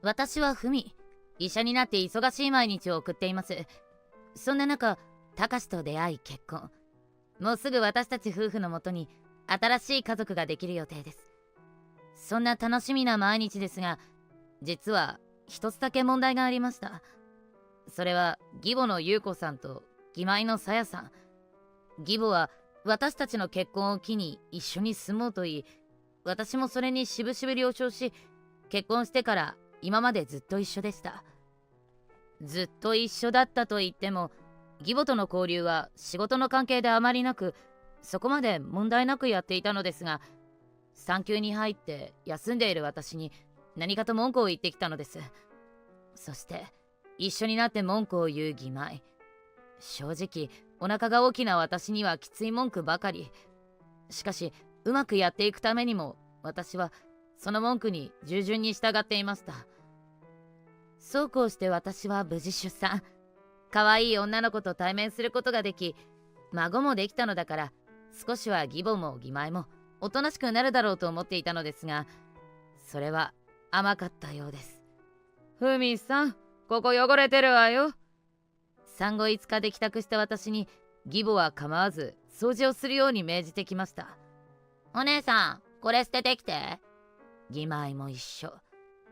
私はふみ。医者になって忙しい毎日を送っています。そんな中、たかしと出会い結婚。もうすぐ私たち夫婦のもとに新しい家族ができる予定です。そんな楽しみな毎日ですが、実は一つだけ問題がありました。それは義母の優子さんと義妹のさやさん。義母は私たちの結婚を機に一緒に住もうと言い、私もそれにしぶしぶ了承し、結婚してから今までずっと一緒でした。ずっと一緒だったと言っても、義母との交流は仕事の関係であまりなく、そこまで問題なくやっていたのですが、産休に入って休んでいる私に何かと文句を言ってきたのです。そして一緒になって文句を言う義妹。正直お腹が大きな私にはきつい文句ばかり。しかしうまくやっていくためにも、私はその文句に従順に従っていました。そうこうして私は無事出産。可愛い女の子と対面することができ、孫もできたのだから、少しは義母も義妹もおとなしくなるだろうと思っていたのですが、それは甘かったようです。ふみさん、ここ汚れてるわよ。産後5日で帰宅した私に、義母は構わず掃除をするように命じてきました。お姉さん、これ捨ててきて。義妹も一緒。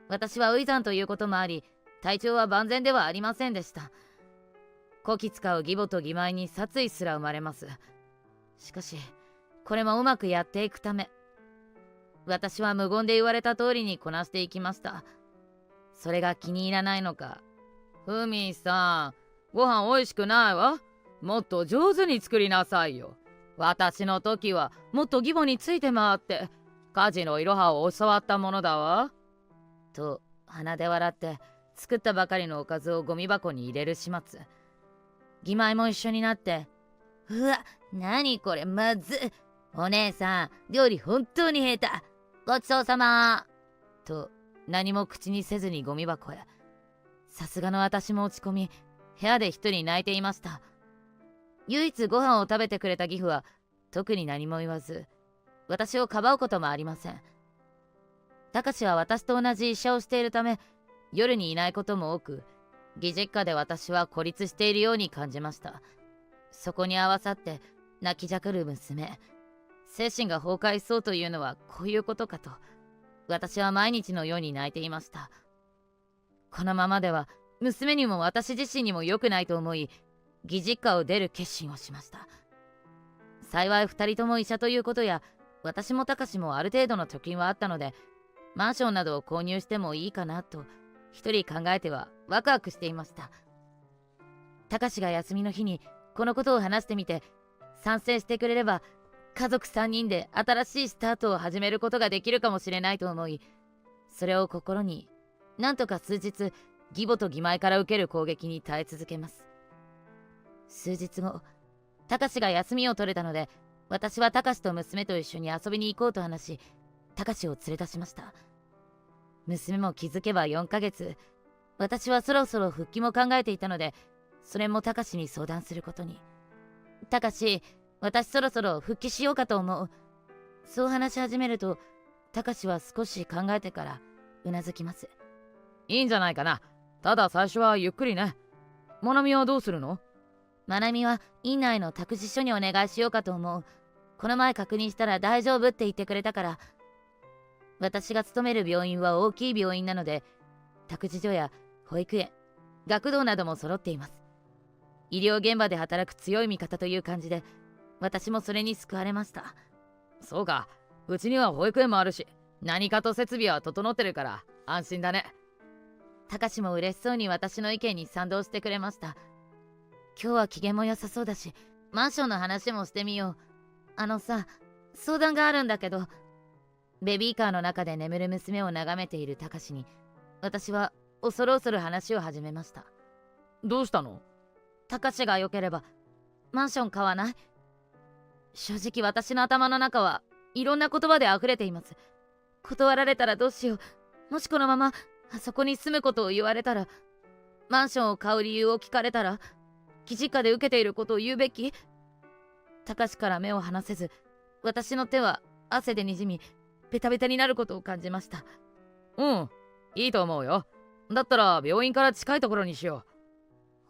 私は初産ということもあり、体調は万全ではありませんでした。こき使う義母と義妹に殺意すら生まれます。しかしこれもうまくやっていくため、私は無言で言われた通りにこなしていきました。それが気に入らないのか、ふみさん、ご飯おいしくないわ。もっと上手に作りなさいよ。私の時はもっと義母について回って家事のいろはを教わったものだわ。と鼻で笑って作ったばかりのおかずをゴミ箱に入れる始末。義妹も一緒になって、うわ、なにこれまずっ。お姉さん、料理本当に下手。ごちそうさま。と何も口にせずにゴミ箱へ。さすがの私も落ち込み、部屋で一人泣いていました。唯一ご飯を食べてくれた義父は特に何も言わず、私をかばうこともありません。たかしは私と同じ医者をしているため、夜にいないことも多く、義実家で私は孤立しているように感じました。そこに合わさって泣きじゃくる娘。精神が崩壊しそうというのはこういうことかと、私は毎日のように泣いていました。このままでは娘にも私自身にも良くないと思い、義実家を出る決心をしました。幸い2人とも医者ということや、私もたかしもある程度の貯金はあったので、マンションなどを購入してもいいかなと一人考えてはワクワクしていました。たかしが休みの日にこのことを話してみて、賛成してくれれば家族3人で新しいスタートを始めることができるかもしれないと思い、それを心になんとか数日義母と義妹から受ける攻撃に耐え続けます。数日後、たかしが休みを取れたので、私はたかしと娘と一緒に遊びに行こうと話し、たかしを連れ出しました。娘も気づけば4ヶ月。私はそろそろ復帰も考えていたので、それもたかしに相談することに。たかし、私そろそろ復帰しようかと思う。そう話し始めると、たかしは少し考えてからうなずきます。いいんじゃないかな。ただ最初はゆっくりね。まなみはどうするの？まなみは院内の託児所にお願いしようかと思う。この前確認したら大丈夫って言ってくれたから。私が勤める病院は大きい病院なので、託児所や保育園、学童なども揃っています。医療現場で働く強い味方という感じで、私もそれに救われました。そうか、うちには保育園もあるし、何かと設備は整ってるから安心だね。たかしも嬉しそうに私の意見に賛同してくれました。今日は機嫌も良さそうだし、マンションの話もしてみよう。あのさ、相談があるんだけど。ベビーカーの中で眠る娘を眺めているたかしに、私は恐る恐る話を始めました。どうしたの？たかしが良ければマンション買わない？正直私の頭の中はいろんな言葉で溢れています。断られたらどうしよう。もしこのままあそこに住むことを言われたら、マンションを買う理由を聞かれたら、義実家で受けていることを言うべき？たかしから目を離せず、私の手は汗でにじみベタベタになることを感じました。うん、いいと思うよ。だったら病院から近いところにしよ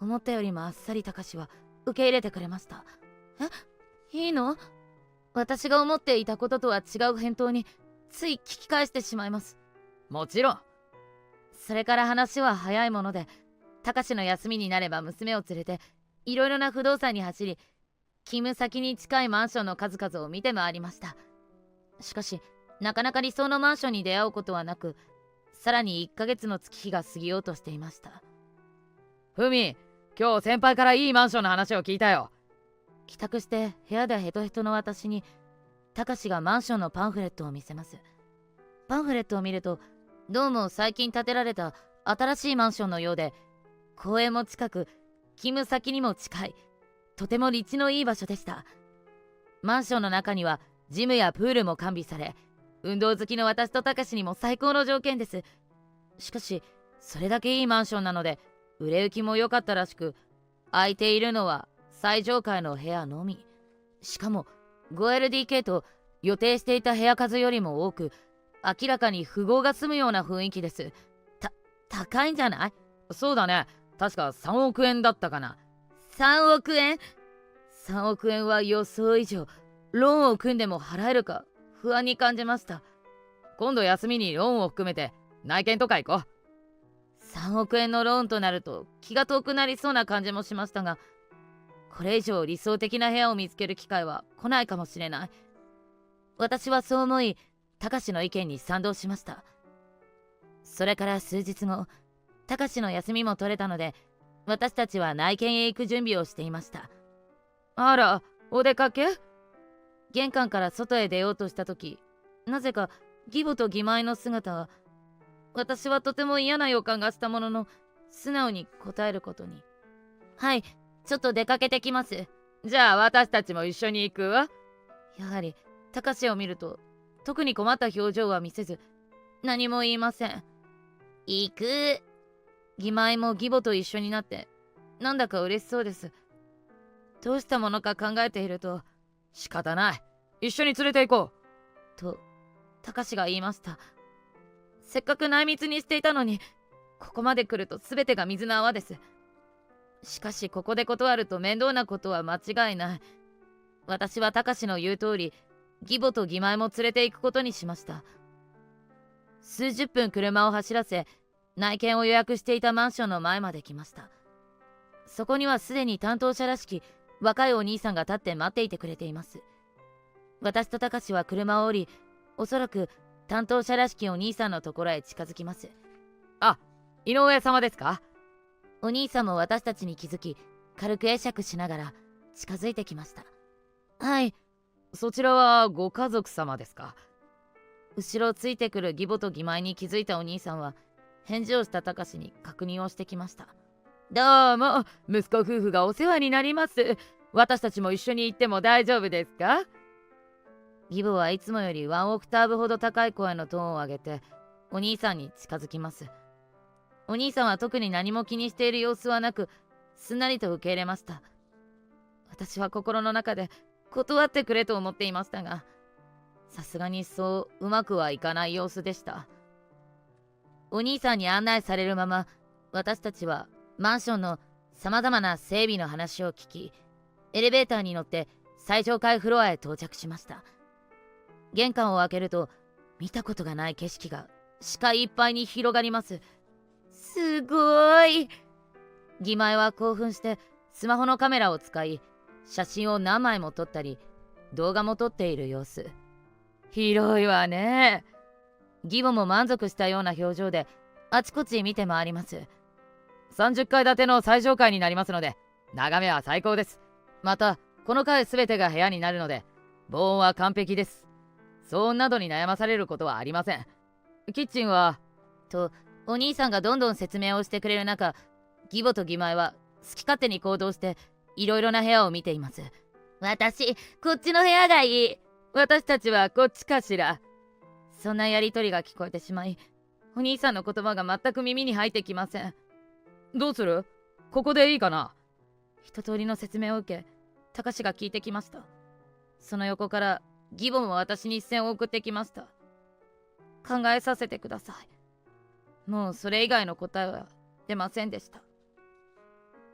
思ったよりもあっさりたかしは受け入れてくれました。いいの？私が思っていたこととは違う返答につい聞き返してしまいます。う。もちろん。それから話は早いもので、たかしの休みになれば娘を連れていろいろな不動産に走り、勤務先に近いマンションの数々を見て回りました。しかしなかなか理想のマンションに出会うことはなく、さらに1ヶ月の月日が過ぎようとしていました。ふみ、今日先輩からいいマンションの話を聞いたよ。帰宅して部屋でヘトヘトの私にたかしがマンションのパンフレットを見せます。パンフレットを見ると、どうも最近建てられた新しいマンションのようで、公園も近く勤務先にも近い、とても立地のいい場所でした。マンションの中にはジムやプールも完備され、運動好きの私とたかしにも最高の条件です。しかしそれだけいいマンションなので売れ行きも良かったらしく、空いているのは最上階の部屋のみ。しかも 5LDK と予定していた部屋数よりも多く、明らかに富豪が住むような雰囲気です。高いんじゃない？そうだね。確か3億円だったかな。3億円？ 3 億円は予想以上。ローンを組んでも払えるか不安に感じました。今度休みにローンを含めて内見とか行こう。3億円のローンとなると気が遠くなりそうな感じもしましたが、これ以上理想的な部屋を見つける機会は来ないかもしれない。私はそう思い、たかしの意見に賛同しました。それから数日後、たかしの休みも取れたので、私たちは内見へ行く準備をしていました。あら、お出かけ？玄関から外へ出ようとした時、なぜか義母と義妹の姿が、私はとても嫌な予感がしたものの、素直に答えることに。はい、ちょっと出かけてきます。じゃあ私たちも一緒に行くわ。やはりたかしを見ると特に困った表情は見せず、何も言いません。行く。義妹も義母と一緒になってなんだか嬉しそうです。どうしたものか考えていると、仕方ない、一緒に連れて行こうとたかしが言いました。せっかく内密にしていたのに、ここまで来ると全てが水の泡です。しかしここで断ると面倒なことは間違いない。私はたかしの言う通り、義母と義妹も連れて行くことにしました。数十分車を走らせ、内見を予約していたマンションの前まで来ました。そこにはすでに担当者らしき若いお兄さんが立って待っていてくれています。私とたかしは車を降り、おそらく担当者らしきお兄さんのところへ近づきます。あ、井上様ですか？お兄さんも私たちに気づき、軽く会釈しながら近づいてきました。はい。そちらはご家族様ですか？後ろをついてくる義母と義妹に気づいたお兄さんは、返事をしたたかしに確認をしてきました。どうも、息子夫婦がお世話になります。私たちも一緒に行っても大丈夫ですか？義母はいつもよりワンオクターブほど高い声のトーンを上げてお兄さんに近づきます。お兄さんは特に何も気にしている様子はなく、すんなりと受け入れました。私は心の中で断ってくれと思っていましたが、さすがにそううまくはいかない様子でした。お兄さんに案内されるまま、私たちはマンションのさまざまな整備の話を聞き、エレベーターに乗って最上階フロアへ到着しました。玄関を開けると、見たことがない景色が視界いっぱいに広がります。すごーい。義妹は興奮してスマホのカメラを使い、写真を何枚も撮ったり動画も撮っている様子。広いわね。義母も満足したような表情であちこち見て回ります。30階建ての最上階になりますので、眺めは最高です。またこの階全てが部屋になるので、防音は完璧です。騒音などに悩まされることはありません。キッチンはとお兄さんがどんどん説明をしてくれる中、義母と義妹は好き勝手に行動していろいろな部屋を見ています。私、こっちの部屋がいい。私たちはこっちかしら。そんなやりとりが聞こえてしまい、お兄さんの言葉が全く耳に入ってきません。どうする？ここでいいかな？一通りの説明を受け、たかしが聞いてきました。その横から義母も私に視線を送ってきました。考えさせてください。もうそれ以外の答えは出ませんでした。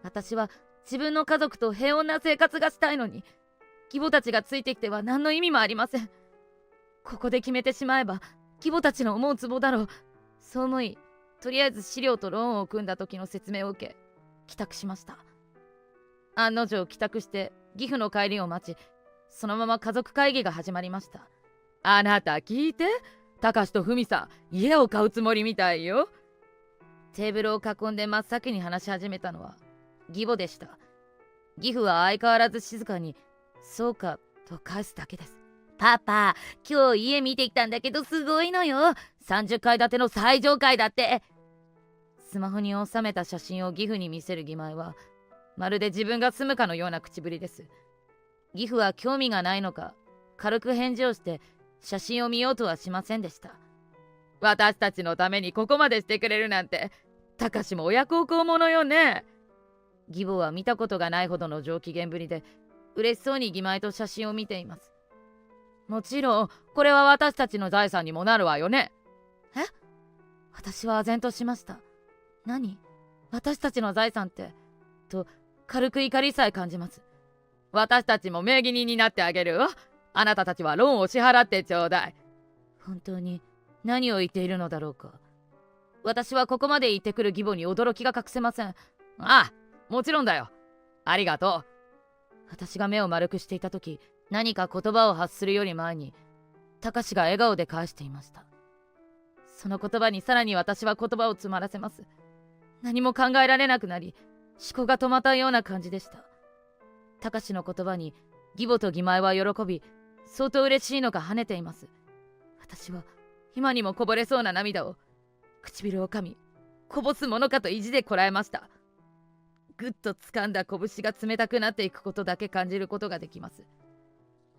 私は自分の家族と平穏な生活がしたいのに、義母たちがついてきては何の意味もありません。ここで決めてしまえば義母たちの思うつぼだろう。そう思い、とりあえず資料とローンを組んだ時の説明を受け帰宅しました。案の定帰宅して義父の帰りを待ち、そのまま家族会議が始まりました。あなた聞いて、たかしとふみさん家を買うつもりみたいよ。テーブルを囲んで真っ先に話し始めたのは義母でした。義父は相変わらず静かにそうかと返すだけです。パパ、今日家見てきたんだけどすごいのよ。30階建ての最上階だって。スマホに収めた写真を義父に見せる義妹はまるで自分が住むかのような口ぶりです。義父は興味がないのか軽く返事をして写真を見ようとはしませんでした。私たちのためにここまでしてくれるなんて、たかしも親孝行者よね。義母は見たことがないほどの上機嫌ぶりで嬉しそうに義妹と写真を見ています。もちろんこれは私たちの財産にもなるわよね。え？私は唖然としました。何？私たちの財産って、と軽く怒りさえ感じます。私たちも名義人になってあげるわ。あなたたちはローンを支払ってちょうだい。本当に何を言っているのだろうか。私はここまで言ってくる義母に驚きが隠せません。ああ、もちろんだよ。ありがとう。私が目を丸くしていた時、何か言葉を発するより前にたかしが笑顔で返していました。その言葉にさらに私は言葉を詰まらせます。何も考えられなくなり思考が止まったような感じでした。たかしの言葉に義母と義妹は喜び、相当嬉しいのか跳ねています。私は今にもこぼれそうな涙を唇を噛みこぼすものかと意地でこらえました。ぐっと掴んだ拳が冷たくなっていくことだけ感じることができます。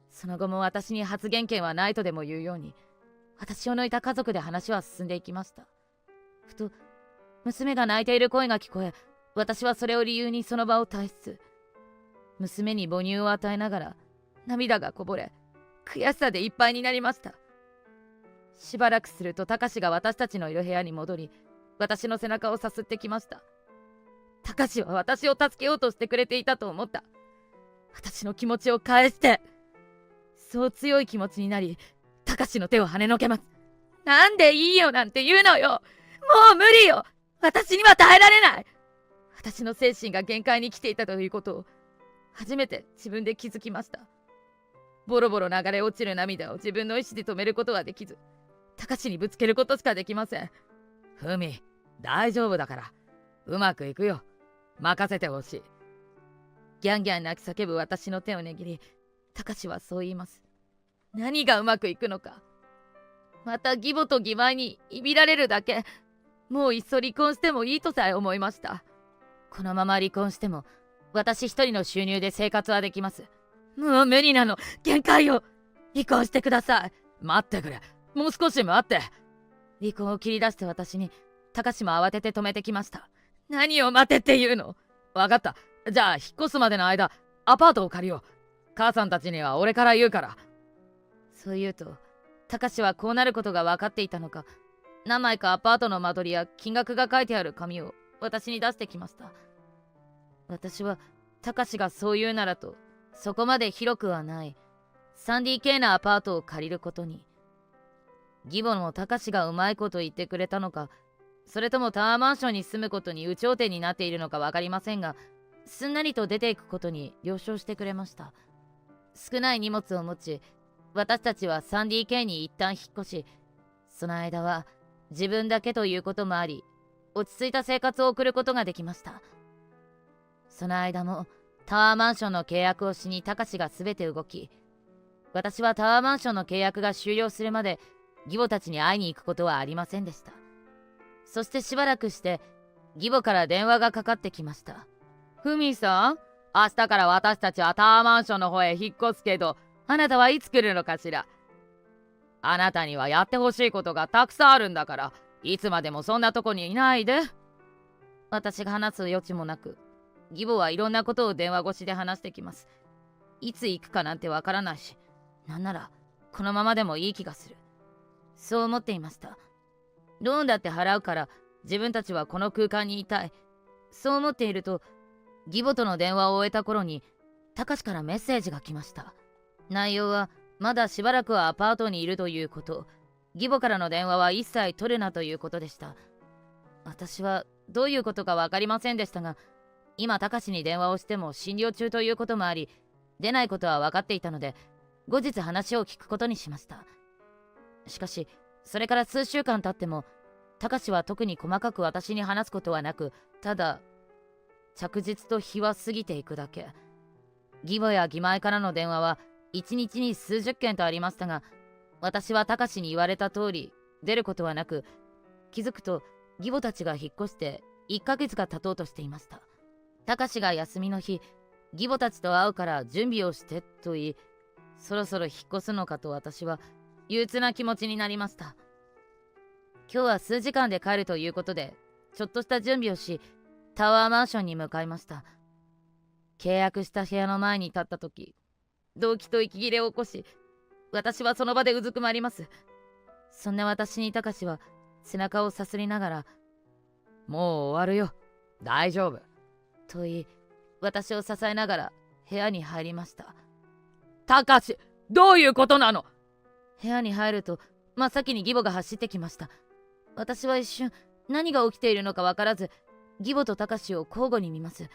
その後も私に発言権はないとでも言うように、私を抜いた家族で話は進んでいきました。ふと娘が泣いている声が聞こえ、私はそれを理由にその場を退出。娘に母乳を与えながら涙がこぼれ、悔しさでいっぱいになりました。しばらくするとたかしが私たちのいる部屋に戻り、私の背中をさすってきました。たかしは私を助けようとしてくれていたと思った。私の気持ちを返して。そう強い気持ちになり、たかしの手を跳ねのけます。なんでいいよなんて言うのよ。もう無理よ。私には耐えられない。私の精神が限界に来ていたということを初めて自分で気づきました。ボロボロ流れ落ちる涙を自分の意志で止めることはできず、たかしにぶつけることしかできません。ふみ、大丈夫だから。うまくいくよ。任せてほしい。ギャンギャン泣き叫ぶ私の手を握り、たかしはそう言います。何がうまくいくのか。また義母と義妹にいびられるだけ。もういっそ離婚してもいいとさえ思いました。このまま離婚しても私一人の収入で生活はできます。もう無理なの。限界よ。離婚してください。待ってくれ。もう少し待って。離婚を切り出して私にたかしも慌てて止めてきました。何を待てっていうの。わかった。じゃあ引っ越すまでの間アパートを借りよう。母さんたちには俺から言うから。そう言うとたかしはこうなることが分かっていたのか、何枚かアパートの間取りや金額が書いてある紙を私に出してきました。私はたかしがそう言うならと、そこまで広くはない 3DK なアパートを借りることに。義母のたかしがうまいこと言ってくれたのか、それともタワーマンションに住むことに有頂天になっているのか分かりませんが、すんなりと出ていくことに了承してくれました。少ない荷物を持ち、私たちは 3DK に一旦引っ越し、その間は自分だけということもあり、落ち着いた生活を送ることができました。その間もタワーマンションの契約をしにたかしが全て動き、私はタワーマンションの契約が終了するまで義母たちに会いに行くことはありませんでした。そしてしばらくして義母から電話がかかってきました。ふみさん、明日から私たちはタワーマンションの方へ引っ越すけど、あなたはいつ来るのかしら。あなたにはやってほしいことがたくさんあるんだから、いつまでもそんなとこにいないで。私が話す余地もなく、義母はいろんなことを電話越しで話してきます。いつ行くかなんてわからないし、なんならこのままでもいい気がする。そう思っていました。ローンだって払うから自分たちはこの空間にいたい。そう思っていると、義母との電話を終えた頃にたかしからメッセージが来ました。内容はまだしばらくはアパートにいるということ、義母からの電話は一切取るなということでした。私はどういうことか分かりませんでしたが、今たかしに電話をしても診療中ということもあり、出ないことは分かっていたので、後日話を聞くことにしました。しかしそれから数週間経っても、たかしは特に細かく私に話すことはなく、ただ着実と日は過ぎていくだけ。義母や義妹からの電話は1日に数十件とありましたが、私はたかしに言われた通り出ることはなく、気づくと義母たちが引っ越して1ヶ月が経とうとしていました。たかしが休みの日、義母たちと会うから準備をしてと言い、そろそろ引っ越すのかと私は憂鬱な気持ちになりました。今日は数時間で帰るということで、ちょっとした準備をし、タワーマンションに向かいました。契約した部屋の前に立った時、動悸と息切れを起こし、私はその場でうずくまります。そんな私にたかしは背中をさすりながら、もう終わるよ、大丈夫と言い、私を支えながら部屋に入りました。たかし、どういうことなの？部屋に入ると真っ先に義母が走ってきました。私は一瞬何が起きているのか分からず、義母とたかしを交互に見ます。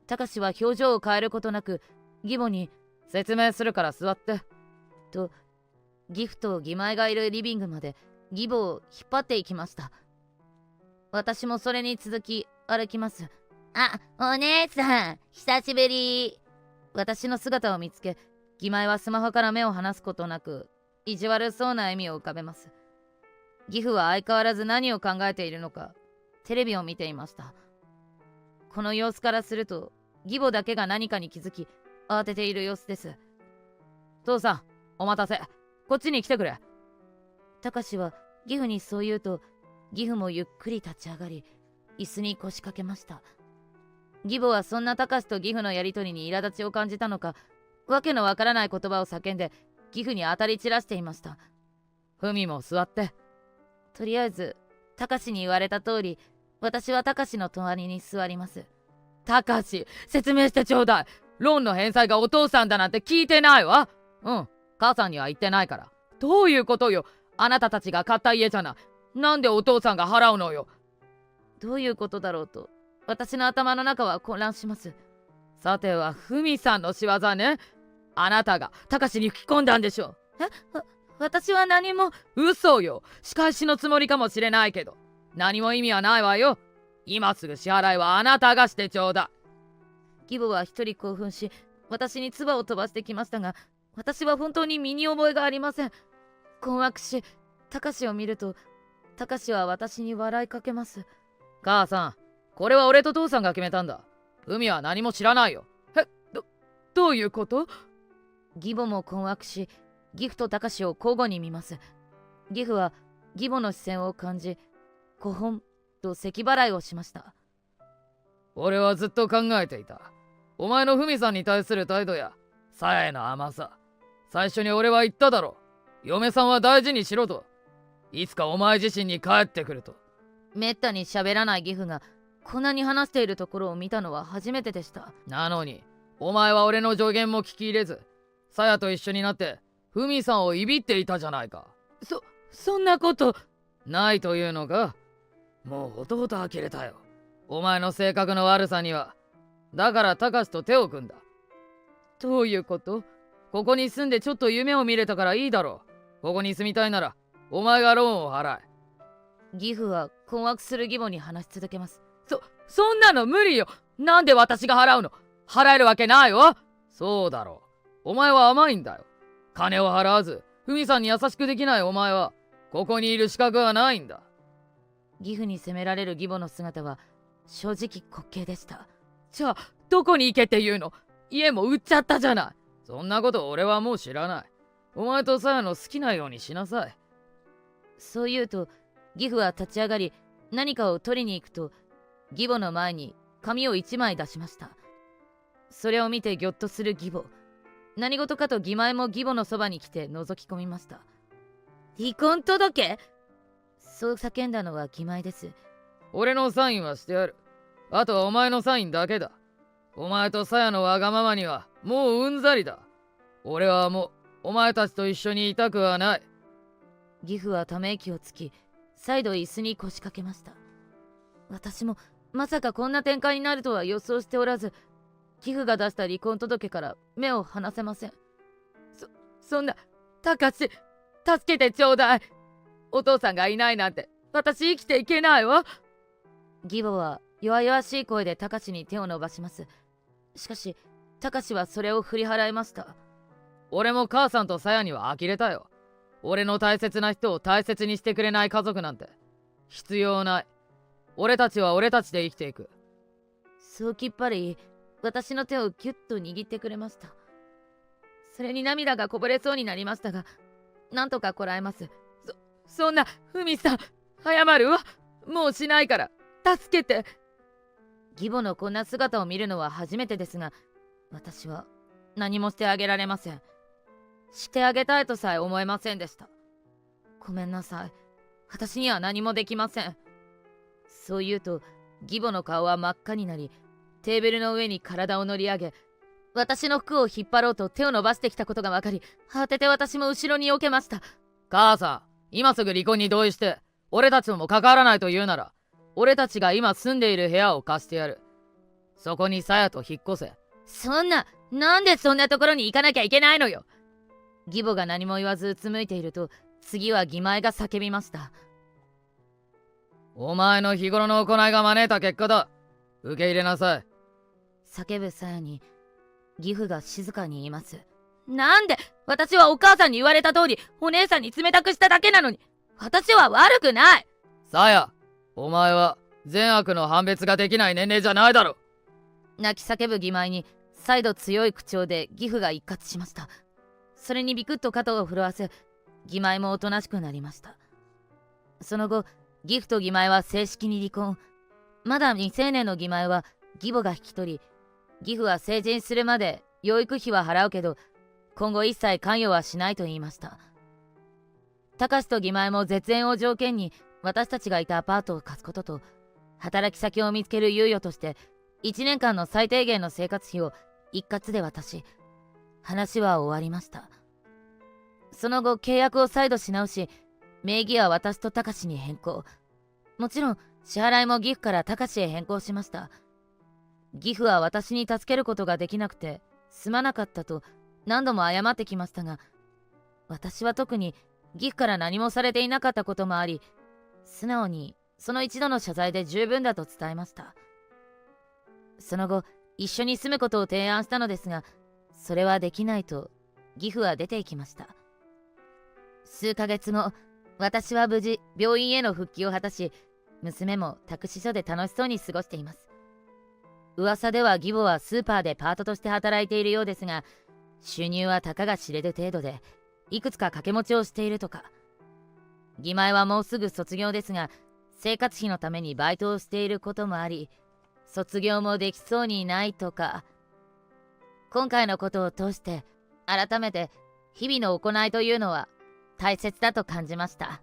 たかしは表情を変えることなく、義母に説明するから座ってと、義父と義妹がいるリビングまで義母を引っ張っていきました。私もそれに続き歩きます。あ、お姉さん、久しぶり。私の姿を見つけ、義妹はスマホから目を離すことなく、意地悪そうな笑みを浮かべます。義父は相変わらず何を考えているのか、テレビを見ていました。この様子からすると、義母だけが何かに気づき、慌てている様子です。父さん、お待たせ。こっちに来てくれ。たかしは義父にそう言うと、義父もゆっくり立ち上がり、椅子に腰掛けました。義母はそんなたかしと義父のやりとりに苛立ちを感じたのか、わけのわからない言葉を叫んで義父に当たり散らしていました。ふみも座って。とりあえずたかしに言われた通り、私はたかしの隣に座ります。たかし、説明してちょうだい。ローンの返済がお父さんだなんて聞いてないわ。うん、母さんには言ってないから。どういうことよ。あなたたちが買った家じゃない。なんでお父さんが払うのよ。どういうことだろうと、私の頭の中は混乱します。さてはふみさんの仕業ね。あなたがたかしに吹き込んだんでしょ。私は何も。嘘よ。仕返しのつもりかもしれないけど、何も意味はないわよ。今すぐ支払いはあなたがしてちょうだい。義母は一人興奮し、私に唾を飛ばしてきましたが、私は本当に身に覚えがありません。困惑し、たかしを見ると、たかしは私に笑いかけます。母さん、これは俺と父さんが決めたんだ。海は何も知らないよ。どういうこと？義母も困惑し、義父とたかしを交互に見ます。義父は義母の視線を感じ、こほんと咳払いをしました。俺はずっと考えていた。お前のふみさんに対する態度やさやへの甘さ。最初に俺は言っただろ。嫁さんは大事にしろと。いつかお前自身に帰ってくると。めったに喋らない義父がこんなに話しているところを見たのは初めてでした。なのにお前は俺の助言も聞き入れず、さやと一緒になってふみさんをいびっていたじゃないか。そんなことないというのか。もう弟は切れたよ。お前の性格の悪さには。だからたかしと手を組んだ。どういうこと？ここに住んでちょっと夢を見れたからいいだろう。ここに住みたいならお前がローンを払え。義父は困惑する義母に話し続けます。そんなの無理よ。なんで私が払うの？払えるわけないわ。そうだろう。お前は甘いんだよ。金を払わずふみさんに優しくできないお前はここにいる資格はないんだ。義父に責められる義母の姿は正直滑稽でした。じゃあどこに行けっていうの？家も売っちゃったじゃない。そんなこと俺はもう知らない。お前とさやの好きなようにしなさい。そう言うと義父は立ち上がり、何かを取りに行くと、義母の前に紙を1枚出しました。それを見てぎょっとする義母。何事かと義妹も義母のそばに来て覗き込みました。離婚届？そう叫んだのは義妹です。俺のサインはしてある。あとはお前のサインだけだ。お前とさやのわがままにはもううんざりだ。俺はもうお前たちと一緒にいたくはない。義父はため息をつき、再度椅子に腰掛けました。私もまさかこんな展開になるとは予想しておらず、義父が出した離婚届から目を離せません。そんな、たかし、助けてちょうだい。お父さんがいないなんて、私生きていけないわ。義母は弱々しい声でたかしに手を伸ばします。しかし、たかしはそれを振り払いました。俺も母さんとさやには呆れたよ。俺の大切な人を大切にしてくれない家族なんて必要ない。俺たちは俺たちで生きていく。そうきっぱり私の手をギュッと握ってくれました。それに涙がこぼれそうになりましたが、なんとかこらえます。そんな、ふみさん、謝るわ。もうしないから、助けて。義母のこんな姿を見るのは初めてですが、私は何もしてあげられません。してあげたいとさえ思えませんでした。ごめんなさい。私には何もできません。そう言うと、義母の顔は真っ赤になり、テーブルの上に体を乗り上げ、私の服を引っ張ろうと手を伸ばしてきたことが分かり、慌てて私も後ろに避けました。母さん、今すぐ離婚に同意して、俺たちとも関わらないと言うなら、俺たちが今住んでいる部屋を貸してやる。そこにさやと引っ越せ。そんな、なんでそんなところに行かなきゃいけないのよ。義母が何も言わずうつむいていると、次は義前が叫びました。お前の日頃の行いが招いた結果だ。受け入れなさい。叫ぶさやに、義父が静かに言います。なんで、私はお母さんに言われた通り、お姉さんに冷たくしただけなのに、私は悪くない。さや、お前は善悪の判別ができない年齢じゃないだろ。泣き叫ぶ義前に、再度強い口調で義父が一喝しました。それにビクッと肩を震わせ、義前もおとなしくなりました。その後、義父と義前は正式に離婚。まだ未成年の義前は義母が引き取り、義父は成人するまで養育費は払うけど、今後一切関与はしないと言いました。隆と義前も絶縁を条件に私たちがいたアパートを貸すことと、働き先を見つける猶予として1年間の最低限の生活費を一括で渡し、話は終わりました。その後契約を再度し直し、名義は私と隆に変更。もちろん支払いも義父から隆へ変更しました。義父は私に助けることができなくてすまなかったと何度も謝ってきましたが、私は特に義父から何もされていなかったこともあり、素直にその一度の謝罪で十分だと伝えました。その後一緒に住むことを提案したのですが、それはできないと義父は出て行きました。数ヶ月後、私は無事病院への復帰を果たし、娘も託児所で楽しそうに過ごしています。噂では義母はスーパーでパートとして働いているようですが、収入はたかが知れる程度で、いくつか掛け持ちをしているとか。義前はもうすぐ卒業ですが、生活費のためにバイトをしていることもあり、卒業もできそうにないとか。今回のことを通して、改めて日々の行いというのは大切だと感じました。